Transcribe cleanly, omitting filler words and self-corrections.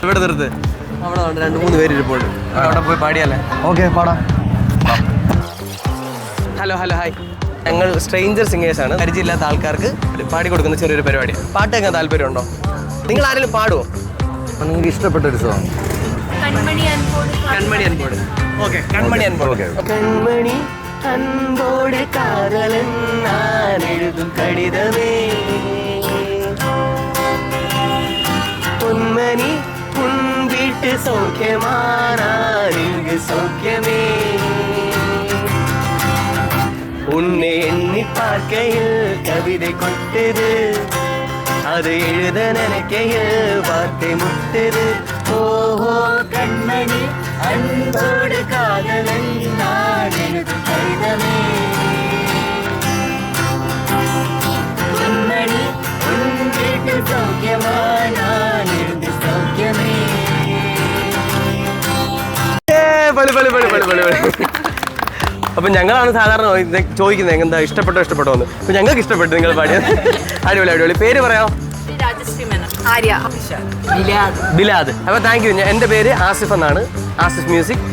ഇവിടെ നിർത്ത്. അവിടെ 2-3 പേര് ഇരിപ്പുണ്ട്. അവിടെ പോയി പാടിയാലേ? ഓക്കെ, പാടാം. Hello hi. ഞങ്ങൾ സ്ട്രേഞ്ചർ സിംഗേഴ്സ് ആണ്. പരിചയമില്ലാത്ത ആൾക്കാർക്ക് പാടി കൊടുക്കുന്ന ചെറിയൊരു പരിപാടിയാണ്. പാട്ട് കേൾക്കാൻ താല്പര്യമുണ്ടോ? നിങ്ങൾ ആരെങ്കിലും പാടുമോ? നിങ്ങൾക്ക് ഇഷ്ടപ്പെട്ട ഒരു സോങ്? കൺമണി അൻപോട്. ഓക്കെ, കൺമണി അൻപോട്. കൺമണി അൻപോട് കാതലൻ ഞാൻ എഴുതും കടിതമേ, പൊന്മണി ഉൻ വീട്ട് സൗഖ്യമാനാ സൗഖ്യമേ, உன்னை எண்ணி பார்க்கையில் கவிதை கொட்டது, அது எழுத நினைக்கையில் வார்த்தை முட்டது. ஓஹோ கண்மணி அன்போடு காதலன் நான் எழுதும் கடிதமே, பொன்மணி உன் வீட்டு சௌக்கியமா நான் எழுது சௌக்கியமே. അപ്പം ഞങ്ങളാണ് സാധാരണ ചോദിക്കുന്നത് എന്താ ഇഷ്ടപ്പെട്ടോ എന്ന്. അപ്പം ഞങ്ങൾക്ക് ഇഷ്ടപ്പെട്ടു നിങ്ങൾ പാടിയത്. അടിപൊളി. പേര് പറയാമോ? ബിലാദ്. അപ്പോൾ താങ്ക് യു. എൻ്റെ പേര് ആസിഫ് എന്നാണ്. ആസിഫ് മ്യൂസിക്.